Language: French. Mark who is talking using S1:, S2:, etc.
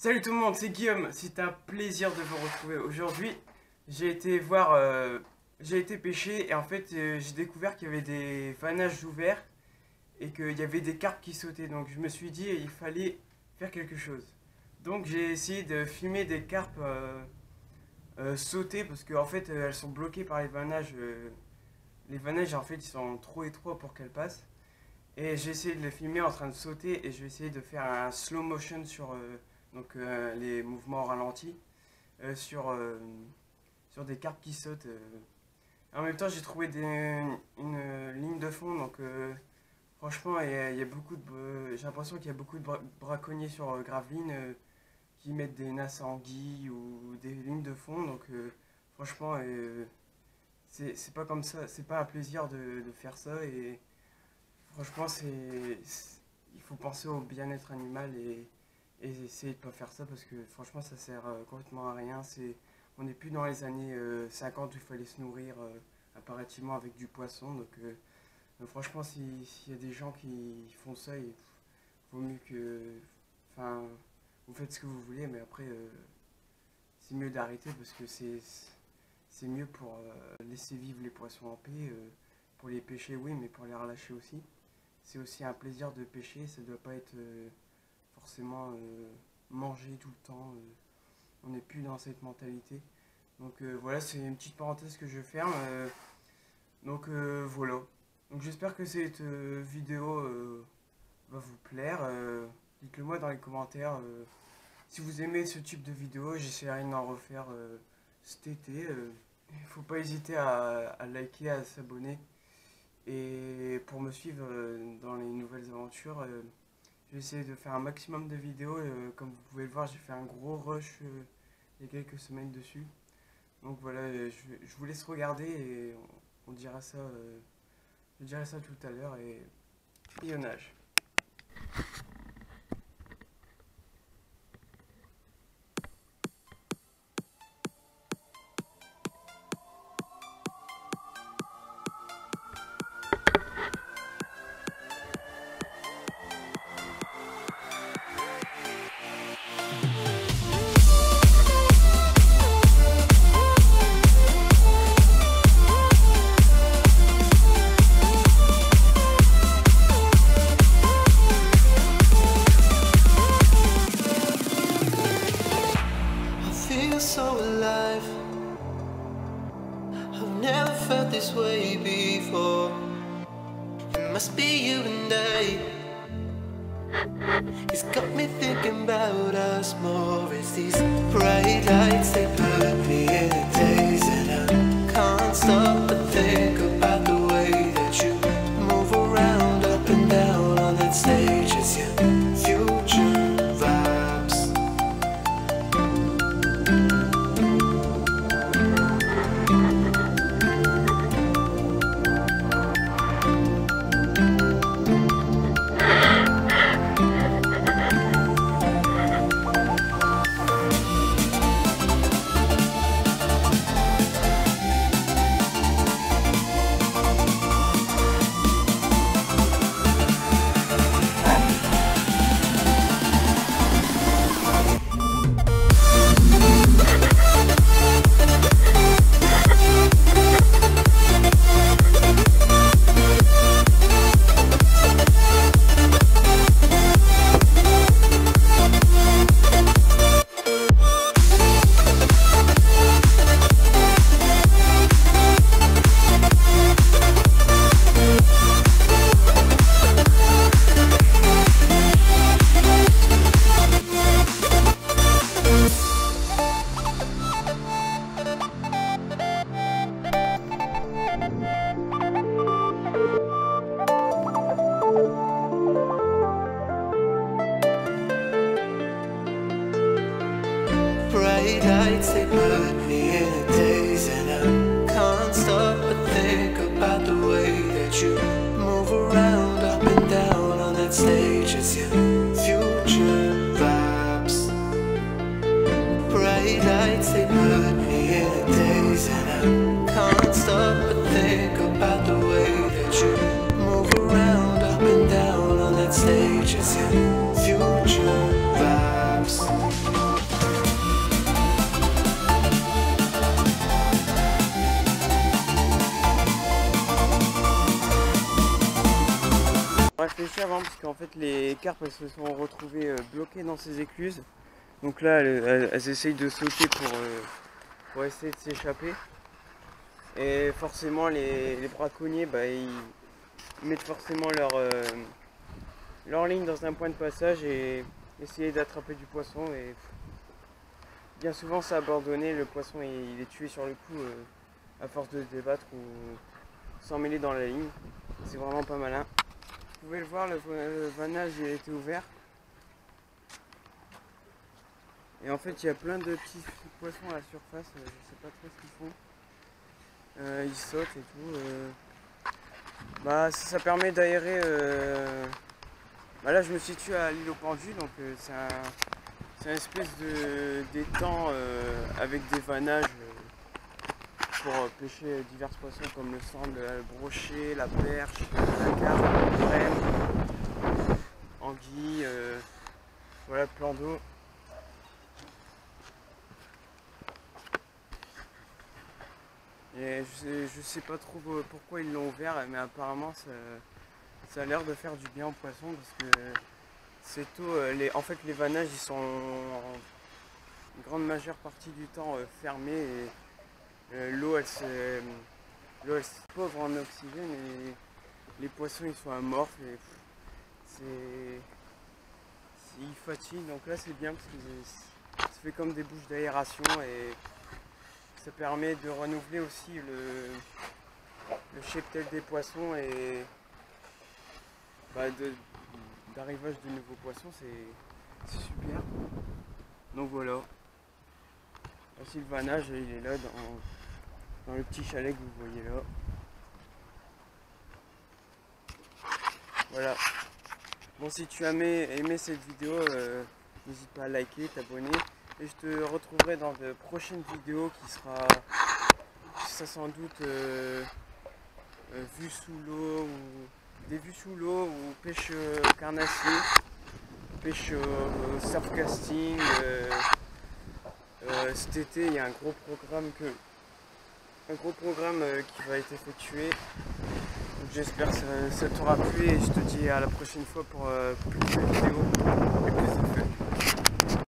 S1: Salut tout le monde, c'est Guillaume, c'est un plaisir de vous retrouver. Aujourd'hui, j'ai été pêcher et en fait j'ai découvert qu'il y avait des vannages ouverts et qu'il y avait des carpes qui sautaient. Donc je me suis dit il fallait faire quelque chose. Donc j'ai essayé de filmer des carpes sauter parce qu'en fait elles sont bloquées par les vannages. Les vannages en fait ils sont trop étroits pour qu'elles passent. Et j'ai essayé de les filmer en train de sauter et je vais essayer de faire un slow motion sur les mouvements ralentis sur des carpes qui sautent. En même temps j'ai trouvé une ligne de fond donc franchement il y a beaucoup de j'ai l'impression qu'il y a beaucoup de braconniers sur Gravelines qui mettent des nasses à anguilles ou des lignes de fond donc franchement c'est pas comme ça, c'est pas un plaisir de faire ça et franchement, il faut penser au bien-être animal et essayer de ne pas faire ça parce que franchement, ça sert complètement à rien. On n'est plus dans les années 50 où il fallait se nourrir impérativement avec du poisson. Donc, franchement, s'il y a des gens qui font ça, il vaut mieux que. Enfin, vous faites ce que vous voulez, mais après, c'est mieux d'arrêter parce que c'est mieux pour laisser vivre les poissons en paix. Pour les pêcher, oui, mais pour les relâcher aussi. C'est aussi un plaisir de pêcher, ça ne doit pas être forcément mangé tout le temps. On n'est plus dans cette mentalité. Donc voilà, c'est une petite parenthèse que je ferme. Voilà. Donc j'espère que cette vidéo va vous plaire. Dites-le moi dans les commentaires. Si vous aimez ce type de vidéo, j'essaierai d'en refaire cet été. Il ne faut pas hésiter à liker, à s'abonner. Et pour me suivre dans les nouvelles aventures, je vais essayer de faire un maximum de vidéos. Comme vous pouvez le voir, j'ai fait un gros rush il y a quelques semaines dessus. Donc voilà, je vous laisse regarder et on dira ça, je dirai ça tout à l'heure et visionnage.
S2: So alive, I've never felt this way before. It must be you and I. It's got me thinking about us more. It's these bright lights, they put me in a daze, and I can't stop but think about the way that you move around up and down on that stage. It's your future vibes. Bright lights, they put me in a daze, and I can't stop but think about the way that you move around up and down on that stage. It's your future vibes. Bright lights, they put me in a daze, and I can't stop but think about the way that you move around up and down on that stage. It's your future vibes.
S1: pêché avant parce qu'en fait les carpes elles se sont retrouvées bloquées dans ces écluses. Donc là elles essayent de sauter pour essayer de s'échapper. Et forcément les braconniers ils mettent forcément leur ligne dans un point de passage et essayer d'attraper du poisson. Et bien souvent ça a abandonné, le poisson il est tué sur le coup à force de se débattre ou sans mêler dans la ligne. C'est vraiment pas malin. Vous pouvez le voir, le vannage il a été ouvert. Et en fait il y a plein de petits poissons à la surface, je sais pas trop ce qu'ils font. Ils sautent et tout. Ça permet d'aérer. Là je me situe à l'île aux Pendus, donc c'est une espèce d'étang avec des vannages pour pêcher divers poissons comme le sandre, le brochet, la perche, la carpe, la crème, anguille, voilà, plan d'eau. Et je sais pas trop pourquoi ils l'ont ouvert, mais apparemment ça a l'air de faire du bien aux poissons parce que c'est tôt. En fait les vannages ils sont en grande majeure partie du temps fermés et l'eau elle c'est pauvre en oxygène et les poissons ils sont amorphes et ils fatiguent. Donc là c'est bien parce que ça fait comme des bouches d'aération et ça permet de renouveler aussi le cheptel des poissons et d'arrivage de nouveaux poissons, c'est super. Donc voilà. Voici le vannage, il est là dans le petit chalet que vous voyez là. Voilà. Bon, si tu as aimé cette vidéo, n'hésite pas à liker, t'abonner. Et je te retrouverai dans de prochaines vidéos qui sera sans doute vue sous l'eau ou des vues sous l'eau ou pêche carnassier, pêche surfcasting. Cet été il y a un gros programme qui va être effectué. J'espère que ça t'aura plu et je te dis à la prochaine fois pour plus de vidéos et plus de